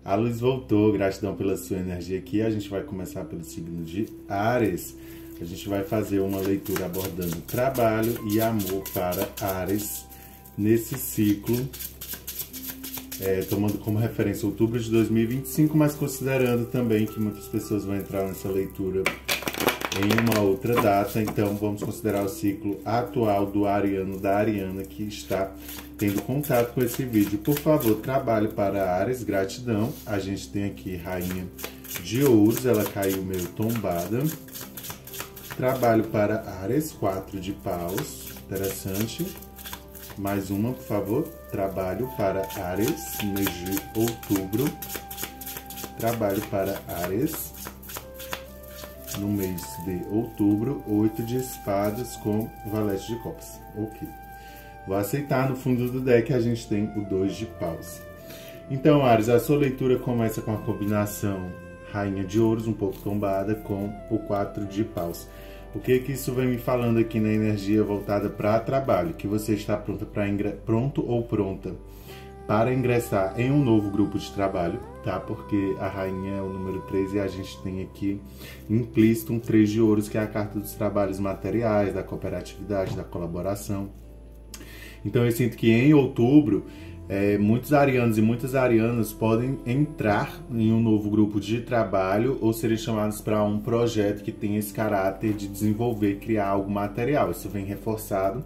A luz voltou, gratidão pela sua energia aqui. A gente vai começar pelo signo de Áries. A gente vai fazer uma leitura abordando trabalho e amor para Áries nesse ciclo, tomando como referência outubro de 2025, mas considerando também que muitas pessoas vão entrar nessa leitura em uma outra data. Então vamos considerar o ciclo atual do ariano, da ariana que está tendo contato com esse vídeo. Por favor, trabalhe para Áries, gratidão. A gente tem aqui Rainha de Ouros, ela caiu meio tombada. Trabalho para Áries, 4 de paus, interessante. Mais uma, por favor. Trabalho para Áries, mês de outubro. Trabalho para Áries, no mês de outubro, 8 de espadas com valete de copas. Ok. Vou aceitar. No fundo do deck a gente tem o 2 de paus. Então, Áries, a sua leitura começa com a combinação Rainha de Ouros, um pouco tombada, com o 4 de paus. O que isso vem me falando aqui na energia voltada para trabalho? Que você está pronto ou pronta para ingressar em um novo grupo de trabalho, tá? Porque a rainha é o número 3 e a gente tem aqui implícito um 3 de ouros, que é a carta dos trabalhos materiais, da cooperatividade, da colaboração. Então eu sinto que em outubro, muitos arianos e muitas arianas podem entrar em um novo grupo de trabalho ou serem chamados para um projeto que tem esse caráter de desenvolver, criar algo material. Isso vem reforçado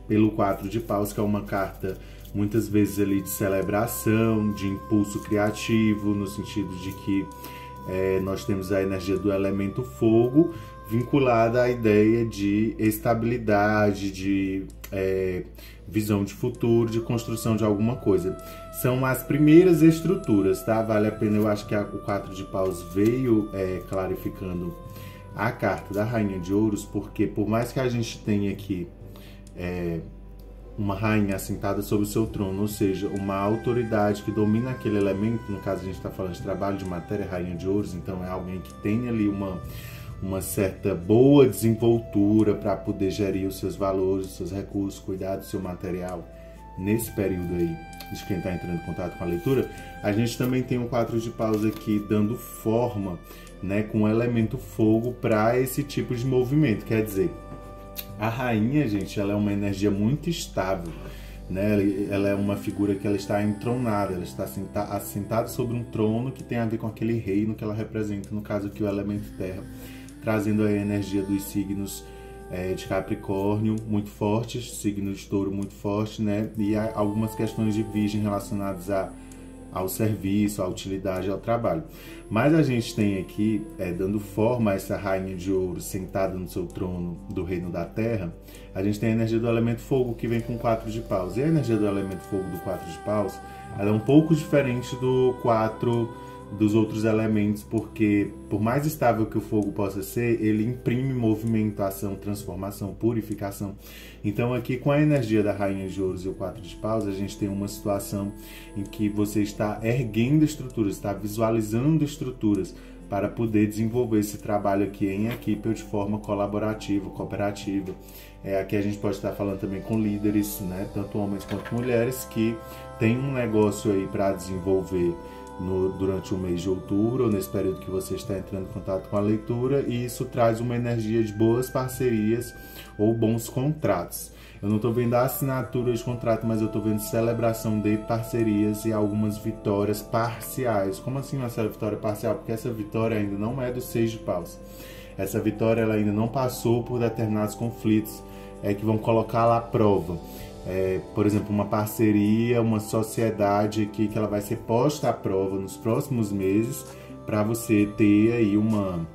pelo 4 de paus, que é uma carta muitas vezes ali de celebração, de impulso criativo, no sentido de que nós temos a energia do elemento fogo vinculada à ideia de estabilidade, de visão de futuro, de construção de alguma coisa. São as primeiras estruturas, tá? Vale a pena, eu acho que o 4 de paus veio clarificando a carta da Rainha de Ouros, porque por mais que a gente tenha aqui uma rainha assentada sobre o seu trono, ou seja, uma autoridade que domina aquele elemento, no caso a gente está falando de trabalho, de matéria, Rainha de Ouros, então é alguém que tem ali uma certa boa desenvoltura para poder gerir os seus valores, os seus recursos, cuidar do seu material. Nesse período aí, de quem está entrando em contato com a leitura, a gente também tem um 4 de paus aqui dando forma, né, com o elemento fogo para esse tipo de movimento. Quer dizer, a rainha, gente, ela é uma energia muito estável, né? Ela é uma figura que ela está entronada, ela está assentada sobre um trono que tem a ver com aquele reino que ela representa, no caso aqui o elemento terra, trazendo a energia dos signos de Capricórnio muito fortes, signo de Touro muito forte, né? E há algumas questões de Virgem relacionadas ao serviço, à utilidade, ao trabalho. Mas a gente tem aqui, dando forma a essa Rainha de Ouro sentada no seu trono do Reino da Terra, a gente tem a energia do elemento fogo que vem com 4 de paus. E a energia do elemento fogo do 4 de paus, ela é um pouco diferente do 4 dos outros elementos, porque por mais estável que o fogo possa ser, ele imprime movimento, ação, transformação, purificação. Então aqui com a energia da Rainha de Ouros e o 4 de paus, a gente tem uma situação em que você está erguendo estruturas, está visualizando estruturas para poder desenvolver esse trabalho aqui em equipe ou de forma colaborativa, cooperativa. Aqui a gente pode estar falando também com líderes, né, tanto homens quanto mulheres, que têm um negócio aí para desenvolver durante o mês de outubro, ou nesse período que você está entrando em contato com a leitura, e isso traz uma energia de boas parcerias ou bons contratos. Eu não estou vendo a assinatura de contrato, mas eu estou vendo celebração de parcerias e algumas vitórias parciais. Como assim uma vitória parcial? Porque essa vitória ainda não é do 6 de paus. Essa vitória ela ainda não passou por determinados conflitos que vão colocá-la à prova. Por exemplo, uma parceria, uma sociedade aqui que ela vai ser posta à prova nos próximos meses para você ter aí uma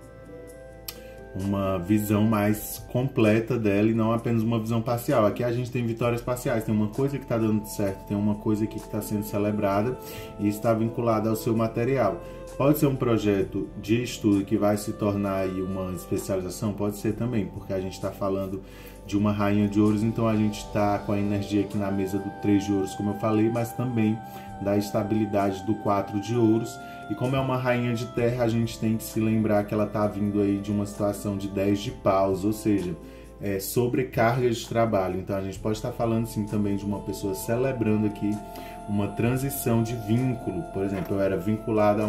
visão mais completa dela e não apenas uma visão parcial. Aqui a gente tem vitórias parciais, tem uma coisa que está dando certo, tem uma coisa aqui que está sendo celebrada e está vinculada ao seu material. Pode ser um projeto de estudo que vai se tornar aí uma especialização, pode ser também, porque a gente está falando de uma Rainha de Ouros, então a gente está com a energia aqui na mesa do 3 de Ouros, como eu falei, mas também da estabilidade do 4 de Ouros. E como é uma Rainha de Terra, a gente tem que se lembrar que ela está vindo aí de uma situação de 10 de paus, ou seja, sobrecarga de trabalho. Então a gente pode estar falando sim também de uma pessoa celebrando aqui uma transição de vínculo. Por exemplo, eu era vinculado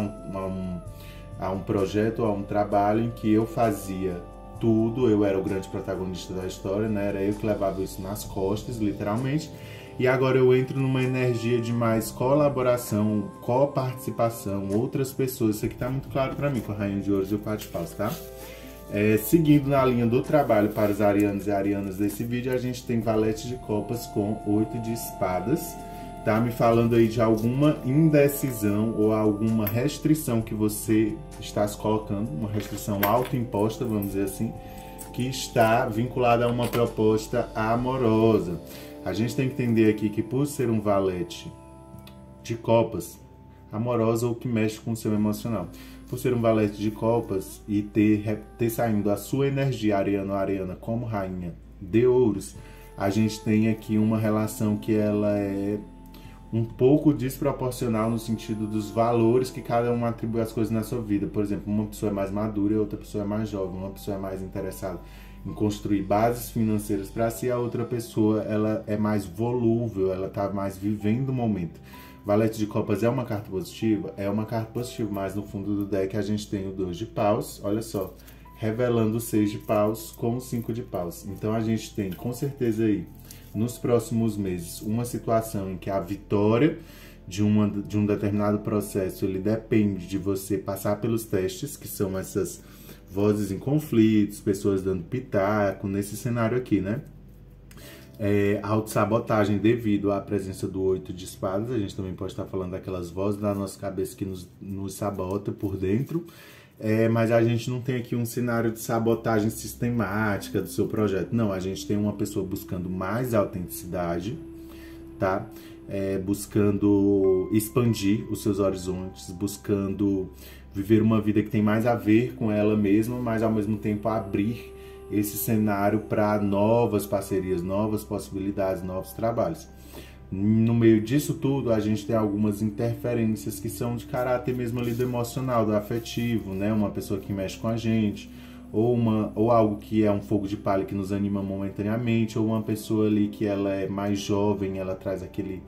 a um projeto, a um trabalho em que eu fazia tudo, eu era o grande protagonista da história, né? Era eu que levava isso nas costas, literalmente. E agora eu entro numa energia de mais colaboração, coparticipação, outras pessoas. Isso aqui tá muito claro para mim com a Rainha de Ouros e o 4 de Paus, tá? Seguindo na linha do trabalho para os arianos e arianas desse vídeo, a gente tem Valete de Copas com 8 de Espadas. Tá me falando aí de alguma indecisão ou alguma restrição que você está se colocando, uma restrição autoimposta, vamos dizer assim, que está vinculada a uma proposta amorosa. A gente tem que entender aqui que por ser um valete de copas, amorosa ou que mexe com o seu emocional, por ser um valete de copas e ter saindo a sua energia ariano ou ariana como rainha de ouros, a gente tem aqui uma relação que ela é um pouco desproporcional no sentido dos valores que cada um atribui às coisas na sua vida. Por exemplo, uma pessoa é mais madura e outra pessoa é mais jovem, uma pessoa é mais interessada em construir bases financeiras para si, a outra pessoa ela é mais volúvel, ela está mais vivendo o momento. Valete de Copas é uma carta positiva? É uma carta positiva, mas no fundo do deck a gente tem o 2 de Paus, olha só, revelando o 6 de Paus com o 5 de Paus. Então a gente tem com certeza aí, nos próximos meses, uma situação em que a vitória de um determinado processo, ele depende de você passar pelos testes, que são essas vozes em conflitos, pessoas dando pitaco, nesse cenário aqui, né? Autossabotagem devido à presença do 8 de Espadas. A gente também pode estar falando daquelas vozes da nossa cabeça que nos sabota por dentro. Mas a gente não tem aqui um cenário de sabotagem sistemática do seu projeto. Não, a gente tem uma pessoa buscando mais autenticidade, tá? Buscando expandir os seus horizontes, buscando viver uma vida que tem mais a ver com ela mesma, mas ao mesmo tempo abrir esse cenário para novas parcerias, novas possibilidades, novos trabalhos. No meio disso tudo, a gente tem algumas interferências que são de caráter mesmo ali do emocional, do afetivo, né? Uma pessoa que mexe com a gente, ou algo que é um fogo de palha que nos anima momentaneamente, ou uma pessoa ali que ela é mais jovem, ela traz aquele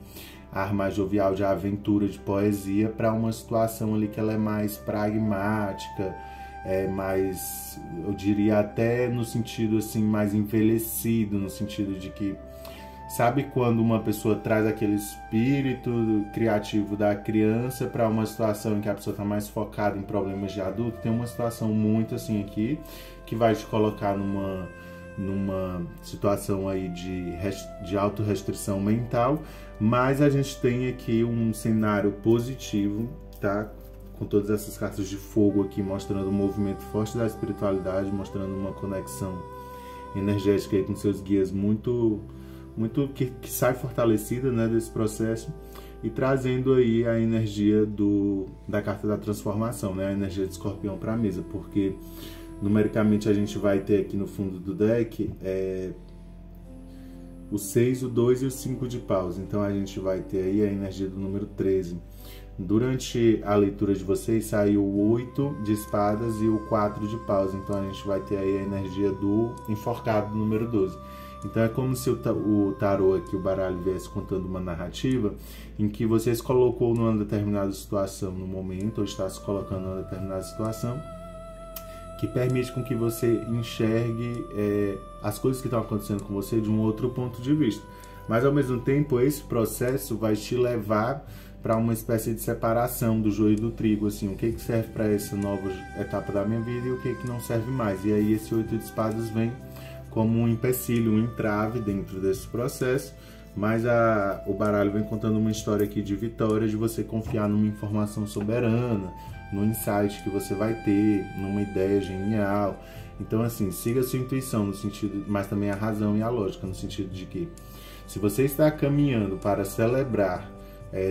ar mais jovial de aventura, de poesia, para uma situação ali que ela é mais pragmática, mais, eu diria até no sentido assim, mais envelhecido, no sentido de que, sabe quando uma pessoa traz aquele espírito criativo da criança para uma situação em que a pessoa está mais focada em problemas de adulto? Tem uma situação muito assim aqui, que vai te colocar numa situação aí de autorrestrição mental, mas a gente tem aqui um cenário positivo, tá? Com todas essas cartas de fogo aqui, mostrando um movimento forte da espiritualidade, mostrando uma conexão energética aí com seus guias muito que sai fortalecida, né, desse processo, e trazendo aí a energia da carta da transformação, né, a energia de Escorpião para a mesa, porque numericamente a gente vai ter aqui no fundo do deck o 6, o 2 e o 5 de Paus. Então a gente vai ter aí a energia do número 13. Durante a leitura de vocês saiu o 8 de Espadas e o 4 de Paus. Então a gente vai ter aí a energia do enforcado do número 12. Então é como se o tarô aqui, o baralho, viesse contando uma narrativa em que você se colocou numa determinada situação no momento, ou está se colocando numa determinada situação, que permite com que você enxergue as coisas que estão acontecendo com você de um outro ponto de vista. Mas ao mesmo tempo, esse processo vai te levar para uma espécie de separação do joio e do trigo, assim, o que serve para essa nova etapa da minha vida e o que não serve mais. E aí esse 8 de Espadas vem como um empecilho, um entrave dentro desse processo, mas o baralho vem contando uma história aqui de vitória, de você confiar numa informação soberana, no insight que você vai ter, numa ideia genial. Então, assim, siga a sua intuição, no sentido, mas também a razão e a lógica, no sentido de que, se você está caminhando para celebrar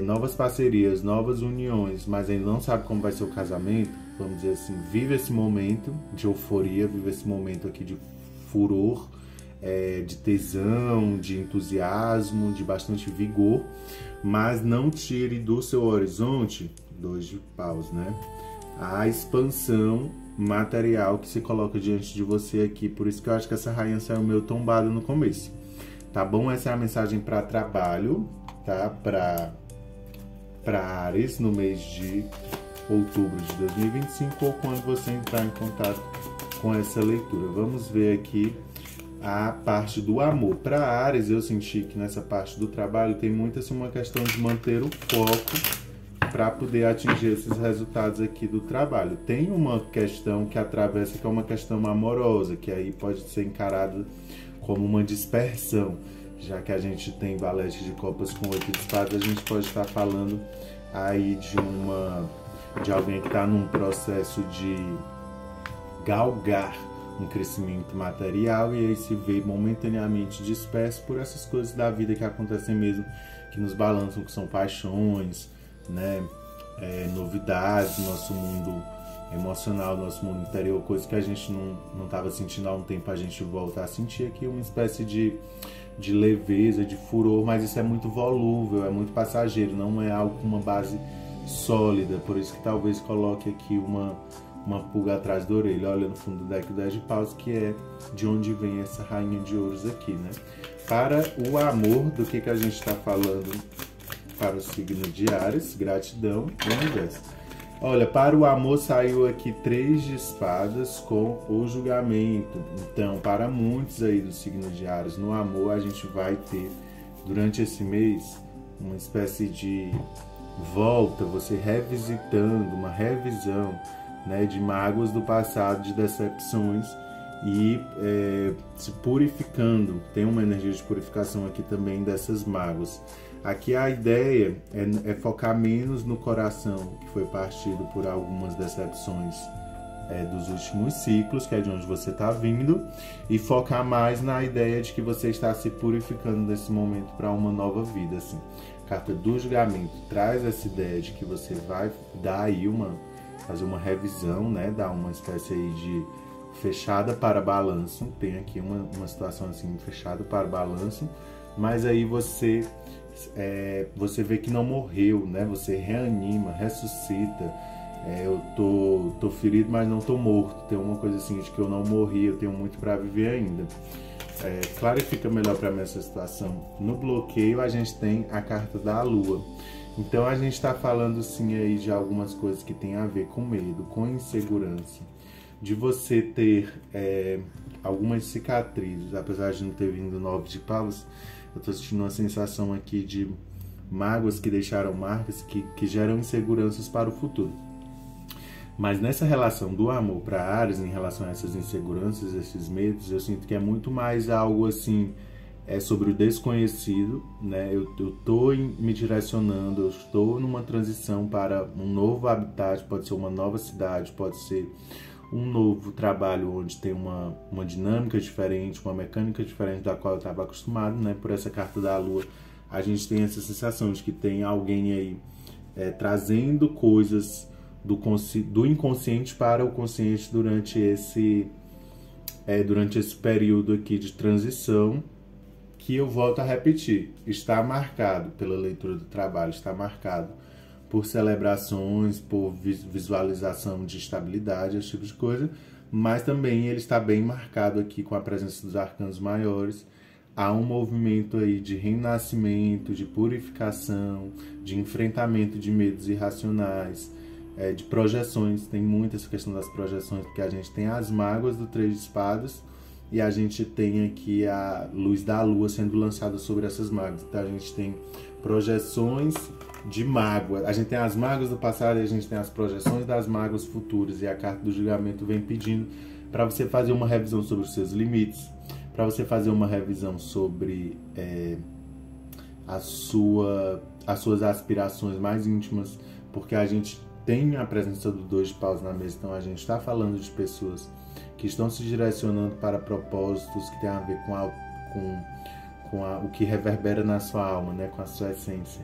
novas parcerias, novas uniões, mas ainda não sabe como vai ser o casamento, vamos dizer assim, vive esse momento de euforia, vive esse momento aqui de furor, de tesão, de entusiasmo, de bastante vigor, mas não tire do seu horizonte, 2 de Paus, né, a expansão material que se coloca diante de você aqui. Por isso que eu acho que essa rainha saiu meio tombada no começo, tá bom? Essa é a mensagem para trabalho, tá? Para para Áries no mês de outubro de 2025 ou quando você entrar em contato com essa leitura. Vamos ver aqui a parte do amor. Para Áries, eu senti que nessa parte do trabalho tem muito assim uma questão de manter o foco para poder atingir esses resultados aqui do trabalho. Tem uma questão que atravessa, que é uma questão amorosa, que aí pode ser encarada como uma dispersão. Já que a gente tem valete de copas com 8 de espadas, a gente pode estar falando aí de alguém que está num processo de galgar um crescimento material e aí se vê momentaneamente disperso por essas coisas da vida que acontecem mesmo, que nos balançam, que são paixões, né? Novidades no nosso mundo emocional, no nosso mundo interior, coisas que a gente não estava sentindo há um tempo, a gente volta a sentir aqui uma espécie de leveza, de furor, mas isso é muito volúvel, é muito passageiro, não é algo com uma base sólida, por isso que talvez coloque aqui uma pulga atrás da orelha. Olha no fundo do deck o 10 de paus, que é de onde vem essa rainha de ouros aqui, né? Para o amor, do que a gente está falando para o signo de Áries? Gratidão, vamos ver. Olha, para o amor saiu aqui 3 de espadas com o julgamento. Então, para muitos aí do signo de Áries, no amor a gente vai ter, durante esse mês, uma espécie de volta, você revisitando, uma revisão, né, de mágoas do passado, de decepções e se purificando. Tem uma energia de purificação aqui também dessas mágoas. Aqui a ideia é focar menos no coração, que foi partido por algumas decepções dos últimos ciclos, que é de onde você está vindo, e focar mais na ideia de que você está se purificando nesse momento para uma nova vida. Assim. A carta do julgamento traz essa ideia de que você vai dar aí fazer uma revisão, né? Dar uma espécie aí de fechada para balanço. Tem aqui uma situação assim, fechada para balanço, mas aí você vê que não morreu, né? Você reanima, ressuscita. Eu tô ferido, mas não tô morto. Tem uma coisa assim de que eu não morri, eu tenho muito para viver ainda. Clarifica melhor para mim essa situação. No bloqueio a gente tem a carta da Lua. Então a gente está falando sim aí de algumas coisas que tem a ver com medo, com insegurança, de você ter algumas cicatrizes, apesar de não ter vindo 9 de paus. Eu estou sentindo uma sensação aqui de mágoas que deixaram marcas, que geram inseguranças para o futuro. Mas nessa relação do amor para Áries, em relação a essas inseguranças, esses medos, eu sinto que é muito mais algo assim, sobre o desconhecido, né? Eu estou me direcionando, eu estou numa transição para um novo habitat, pode ser uma nova cidade, pode ser um novo trabalho onde tem uma dinâmica diferente, uma mecânica diferente da qual eu estava acostumado, né? Por essa carta da Lua, a gente tem essa sensação de que tem alguém aí trazendo coisas do inconsciente para o consciente durante esse período aqui de transição, que eu volto a repetir, está marcado pela leitura do trabalho, está marcado por celebrações, por visualização de estabilidade, esse tipo de coisa, mas também ele está bem marcado aqui com a presença dos arcanos maiores. Há um movimento aí de renascimento, de purificação, de enfrentamento de medos irracionais, de projeções. Tem muito essa questão das projeções, porque a gente tem as mágoas do 3 de espadas e a gente tem aqui a luz da lua sendo lançada sobre essas mágoas. Então a gente tem projeções de mágoa. A gente tem as mágoas do passado e a gente tem as projeções das mágoas futuras. E a carta do julgamento vem pedindo para você fazer uma revisão sobre os seus limites, para você fazer uma revisão sobre as suas aspirações mais íntimas, porque a gente tem a presença do 2 de paus na mesa, então a gente está falando de pessoas que estão se direcionando para propósitos que têm a ver com o que reverbera na sua alma, né? Com a sua essência.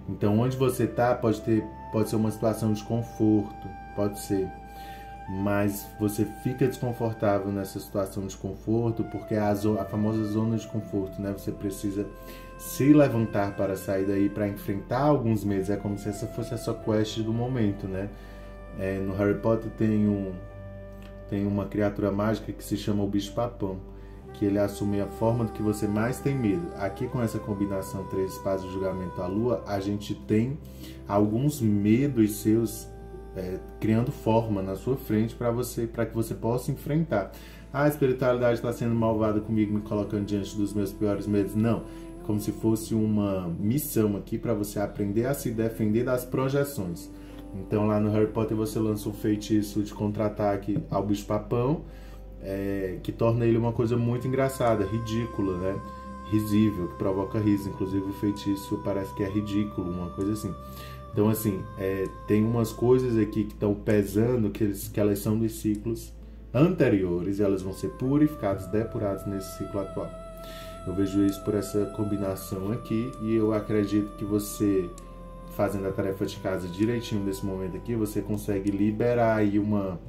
Então, onde você está pode ser uma situação de conforto, pode ser, mas você fica desconfortável nessa situação de conforto porque é a famosa zona de conforto, né? Você precisa se levantar para sair daí, para enfrentar alguns medos. É como se essa fosse a sua quest do momento, né? No Harry Potter tem uma criatura mágica que se chama o bicho-papão. que ele assume a forma do que você mais tem medo. Aqui com essa combinação 3 de espadas, julgamento à lua, a gente tem alguns medos seus criando forma na sua frente para que você possa enfrentar. A espiritualidade está sendo malvada comigo, me colocando diante dos meus piores medos. Não, é como se fosse uma missão aqui para você aprender a se defender das projeções. Então lá no Harry Potter você lança um feitiço de contra-ataque ao bicho-papão, que torna ele uma coisa muito engraçada, ridícula, né? Risível, que provoca riso. Inclusive o feitiço parece que é ridículo, uma coisa assim. Então assim, tem umas coisas aqui que estão pesando, que elas são dos ciclos anteriores, e elas vão ser purificadas, depuradas nesse ciclo atual. Eu vejo isso por essa combinação aqui, e eu acredito que você, fazendo a tarefa de casa direitinho nesse momento aqui, você consegue liberar aí uma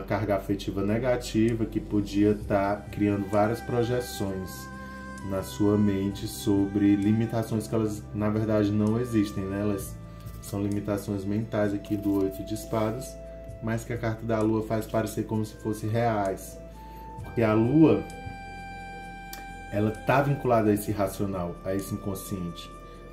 carga afetiva negativa que podia estar criando várias projeções na sua mente sobre limitações que elas, na verdade, não existem, né? Elas são limitações mentais aqui do 8 de espadas, mas que a carta da lua faz parecer como se fossem reais. Porque a lua, ela está vinculada a esse racional, a esse inconsciente.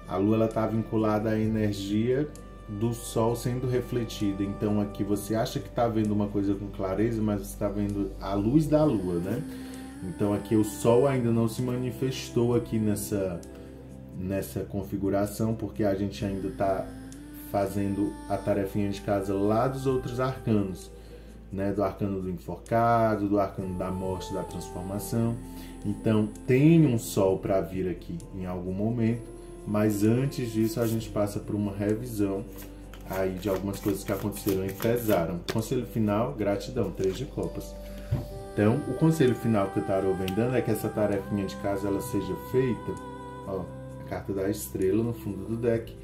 A lua, ela está vinculada à energia do sol sendo refletida. Então aqui você acha que está vendo uma coisa com clareza, mas você está vendo a luz da lua, né? Então aqui o sol ainda não se manifestou aqui nessa configuração, porque a gente ainda está fazendo a tarefinha de casa lá dos outros arcanos, né? Do arcano do enforcado, do arcano da morte, da transformação. Então tem um sol para vir aqui em algum momento, mas antes disso a gente passa por uma revisão aí de algumas coisas que aconteceram e pesaram. Conselho final, gratidão, 3 de copas. Então, o conselho final que o tarô vem dando é que essa tarefinha de casa ela seja feita, ó, a carta da estrela no fundo do deck,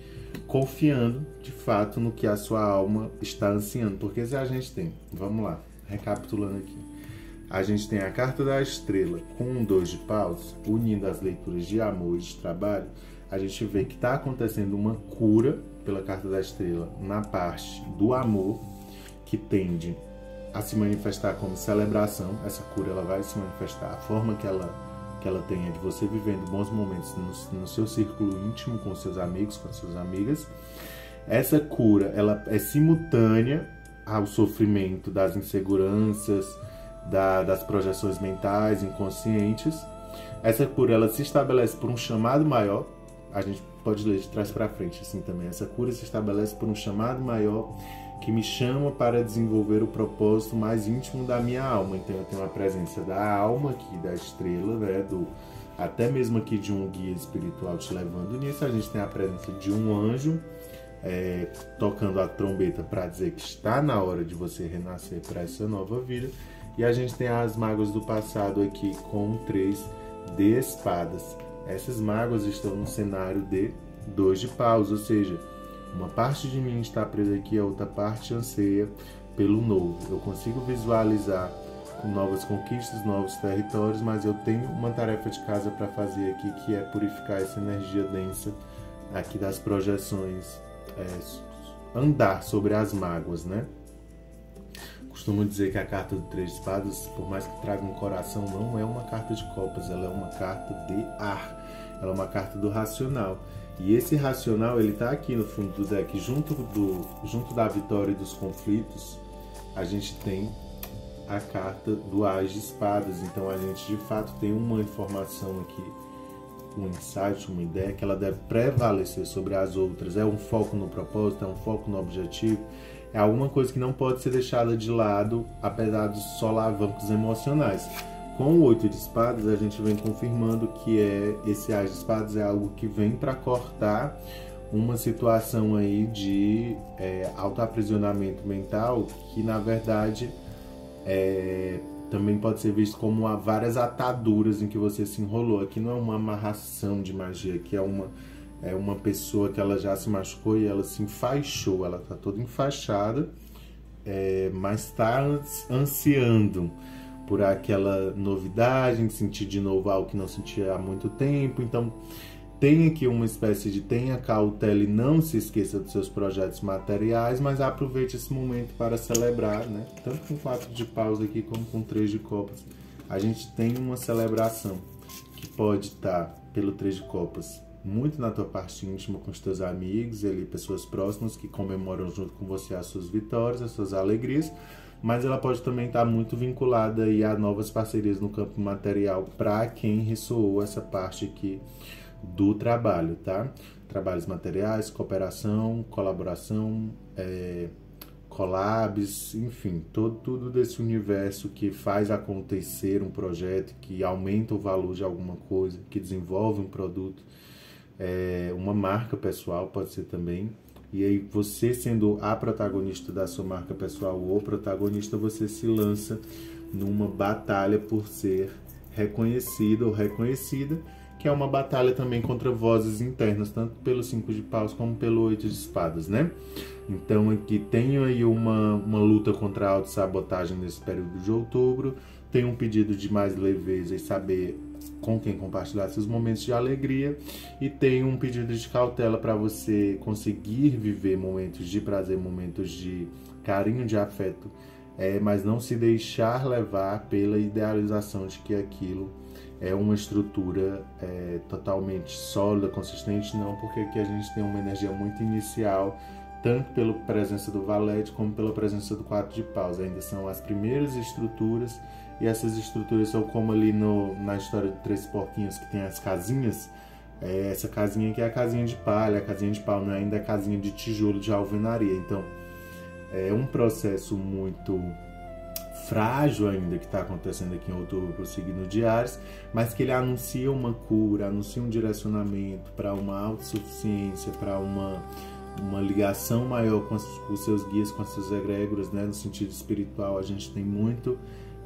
confiando de fato no que a sua alma está ansiando. Porque se a gente tem, vamos lá, recapitulando aqui, a gente tem a carta da estrela com um 2 de paus, unindo as leituras de amor e de trabalho, a gente vê que está acontecendo uma cura pela carta da estrela na parte do amor, que tende a se manifestar como celebração. Essa cura ela vai se manifestar, a forma que ela tem é de você vivendo bons momentos no seu círculo íntimo, com seus amigos, com as suas amigas. Essa cura ela é simultânea ao sofrimento das inseguranças, das projeções mentais, inconscientes. Essa cura ela se estabelece por um chamado maior. A gente pode ler de trás para frente assim também. Essa cura se estabelece por um chamado maior que me chama para desenvolver o propósito mais íntimo da minha alma. Então eu tenho a presença da alma aqui, da estrela, né? Até mesmo aqui de um guia espiritual te levando nisso. A gente tem a presença de um anjo tocando a trombeta para dizer que está na hora de você renascer para essa nova vida. E a gente tem as mágoas do passado aqui com 3 de espadas. Essas mágoas estão no cenário de 2 de paus, ou seja, uma parte de mim está presa aqui, a outra parte anseia pelo novo. Eu consigo visualizar novas conquistas, novos territórios, mas eu tenho uma tarefa de casa para fazer aqui, que é purificar essa energia densa aqui das projeções, andar sobre as mágoas, né? Costumo dizer que a carta do 3 de espadas, por mais que traga um coração, não é uma carta de copas, ela é uma carta de ar, ela é uma carta do racional. E esse racional, ele tá aqui no fundo do deck, junto da vitória e dos conflitos, a gente tem a carta do As de espadas. Então a gente de fato tem uma informação aqui, um insight, uma ideia que ela deve prevalecer sobre as outras. É um foco no propósito, é um foco no objetivo, é alguma coisa que não pode ser deixada de lado, apesar dos solavancos emocionais. Com o 8 de espadas, a gente vem confirmando que esse As de espadas é algo que vem para cortar uma situação aí de autoaprisionamento mental, que na verdade também pode ser visto como várias ataduras em que você se enrolou. Aqui não é uma amarração de magia, aqui é uma pessoa que ela já se machucou e ela se enfaixou, ela está toda enfaixada, mas está ansiando por aquela novidade, de sentir de novo algo que não sentia há muito tempo. Então tem aqui uma espécie de tenha cautela e não se esqueça dos seus projetos materiais, mas aproveite esse momento para celebrar, né? Tanto com 4 de paus aqui como com 3 de copas, a gente tem uma celebração que pode estar pelo Três de Copas muito na tua parte íntima com os teus amigos, ali, pessoas próximas que comemoram junto com você as suas vitórias, as suas alegrias, mas ela pode também estar muito vinculada aí a novas parcerias no campo material para quem ressoou essa parte aqui do trabalho, tá? Trabalhos materiais, cooperação, colaboração, collabs, enfim, tudo desse universo que faz acontecer um projeto, que aumenta o valor de alguma coisa, que desenvolve um produto, uma marca pessoal pode ser também. E aí você sendo a protagonista da sua marca pessoal ou protagonista, você se lança numa batalha por ser reconhecido ou reconhecida, que é uma batalha também contra vozes internas, tanto pelo 5 de paus como pelo 8 de espadas, né? Então aqui tem aí uma luta contra a autossabotagem nesse período de outubro, tem um pedido de mais leveza e saber com quem compartilhar seus momentos de alegria, e tem um pedido de cautela para você conseguir viver momentos de prazer, momentos de carinho, de afeto, mas não se deixar levar pela idealização de que aquilo é uma estrutura totalmente sólida, consistente, não, porque aqui a gente tem uma energia muito inicial, tanto pela presença do valete como pela presença do 4 de paus. Ainda são as primeiras estruturas, e essas estruturas são como ali na história de Três Porquinhos, que tem as casinhas. Essa casinha aqui é a casinha de palha, a casinha de pau, não é ainda a casinha de tijolo de alvenaria. Então é um processo muito frágil ainda que está acontecendo aqui em outubro para o signo de Áries, mas que ele anuncia uma cura, anuncia um direcionamento para uma autossuficiência, para uma ligação maior com os seus guias, com as suas egrégoras, né? No sentido espiritual, a gente tem muito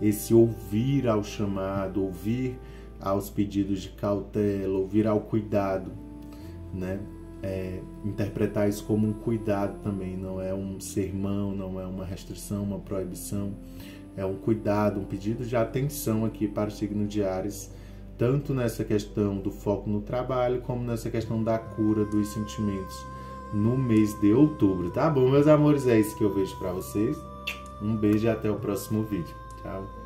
esse ouvir ao chamado, ouvir aos pedidos de cautela, ouvir ao cuidado, né? Interpretar isso como um cuidado também, não é um sermão, não é uma restrição, uma proibição, é um cuidado, um pedido de atenção aqui para o signo de Áries, tanto nessa questão do foco no trabalho, como nessa questão da cura dos sentimentos no mês de outubro, tá bom, meus amores? É isso que eu vejo para vocês. Um beijo e até o próximo vídeo. Tchau!